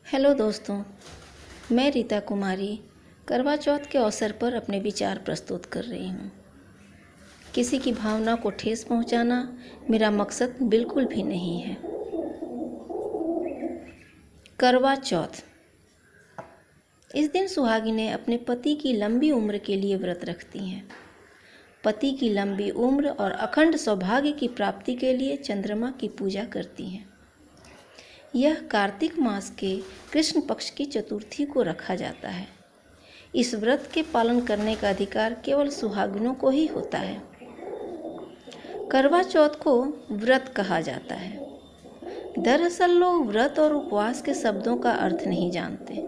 Hello दोस्तों, मैं रीता कुमारी करवा चौथ के अवसर पर अपने विचार प्रस्तुत कर रही हूँ। किसी की भावना को ठेस पहुँचाना मेरा मकसद बिल्कुल भी नहीं है। करवा चौथ, इस दिन सुहागिनें अपने पति की लंबी उम्र के लिए व्रत रखती हैं। पति की लंबी उम्र और अखंड सौभाग्य की प्राप्ति के लिए चंद्रमा की पूजा करती हैं। यह कार्तिक मास के कृष्ण पक्ष की चतुर्थी को रखा जाता है। इस व्रत के पालन करने का अधिकार केवल सुहागिनों को ही होता है। करवा चौथ को व्रत कहा जाता है। दरअसल लोग व्रत और उपवास के शब्दों का अर्थ नहीं जानते।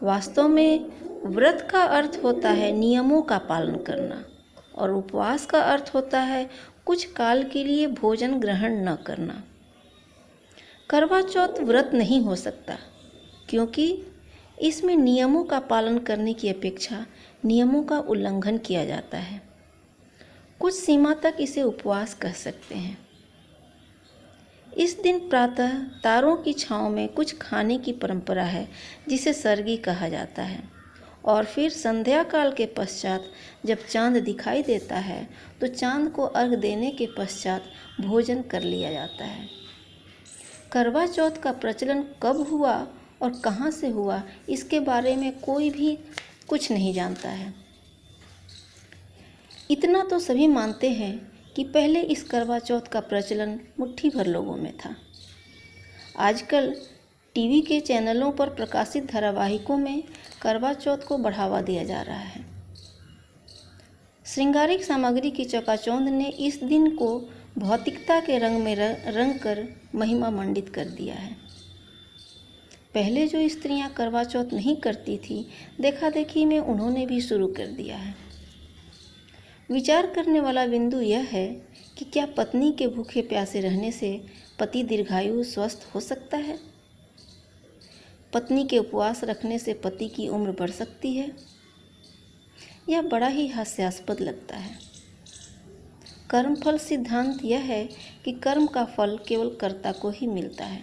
वास्तव में व्रत का अर्थ होता है नियमों का पालन करना और उपवास का अर्थ होता है कुछ काल के लिए भोजन ग्रहण न करना। करवा चौथ व्रत नहीं हो सकता क्योंकि इसमें नियमों का पालन करने की अपेक्षा नियमों का उल्लंघन किया जाता है। कुछ सीमा तक इसे उपवास कह सकते हैं। इस दिन प्रातः तारों की छांव में कुछ खाने की परंपरा है जिसे सरगी कहा जाता है और फिर संध्या काल के पश्चात जब चांद दिखाई देता है तो चांद को अर्घ देने के पश्चात भोजन कर लिया जाता है। करवा चौथ का प्रचलन कब हुआ और कहाँ से हुआ, इसके बारे में कोई भी कुछ नहीं जानता है। इतना तो सभी मानते हैं कि पहले इस करवा चौथ का प्रचलन मुट्ठी भर लोगों में था। आजकल टीवी के चैनलों पर प्रकाशित धारावाहिकों में करवा चौथ को बढ़ावा दिया जा रहा है। श्रृंगारिक सामग्री की चकाचौंध ने इस दिन को भौतिकता के रंग में रंग कर महिमा मंडित कर दिया है। पहले जो स्त्रियां करवा चौथ नहीं करती थी, देखा देखी में उन्होंने भी शुरू कर दिया है। विचार करने वाला बिंदु यह है कि क्या पत्नी के भूखे प्यासे रहने से पति दीर्घायु स्वस्थ हो सकता है? पत्नी के उपवास रखने से पति की उम्र बढ़ सकती है? यह बड़ा ही हास्यास्पद लगता है। कर्मफल सिद्धांत यह है कि कर्म का फल केवल कर्ता को ही मिलता है।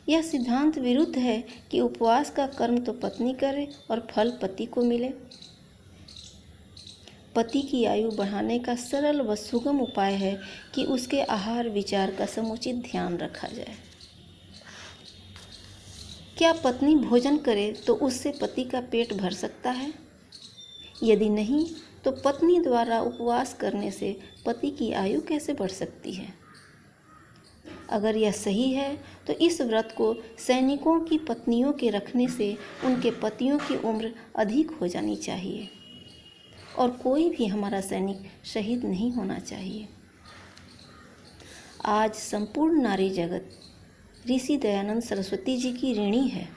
यह सिद्धांत विरुद्ध है कि उपवास का कर्म तो पत्नी करे और फल पति को मिले। पति की आयु बढ़ाने का सरल व सुगम उपाय है कि उसके आहार विचार का समुचित ध्यान रखा जाए। क्या पत्नी भोजन करे तो उससे पति का पेट भर सकता है? यदि नहीं तो पत्नी द्वारा उपवास करने से पति की आयु कैसे बढ़ सकती है? अगर यह सही है तो इस व्रत को सैनिकों की पत्नियों के रखने से उनके पतियों की उम्र अधिक हो जानी चाहिए और कोई भी हमारा सैनिक शहीद नहीं होना चाहिए। आज संपूर्ण नारी जगत ऋषि दयानंद सरस्वती जी की ऋणी है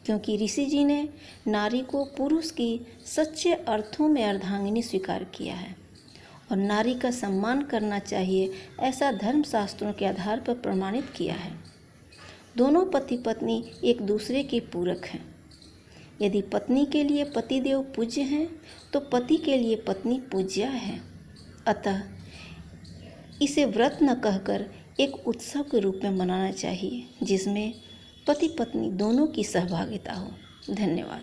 क्योंकि ऋषि जी ने नारी को पुरुष की सच्चे अर्थों में अर्धांगिनी स्वीकार किया है और नारी का सम्मान करना चाहिए ऐसा धर्मशास्त्रों के आधार पर प्रमाणित किया है। दोनों पति पत्नी एक दूसरे के पूरक हैं। यदि पत्नी के लिए पतिदेव पूज्य हैं तो पति के लिए पत्नी पूज्या है। अतः इसे व्रत न कहकर एक उत्सव के रूप में मनाना चाहिए जिसमें पति पत्नी दोनों की सहभागिता हो। धन्यवाद।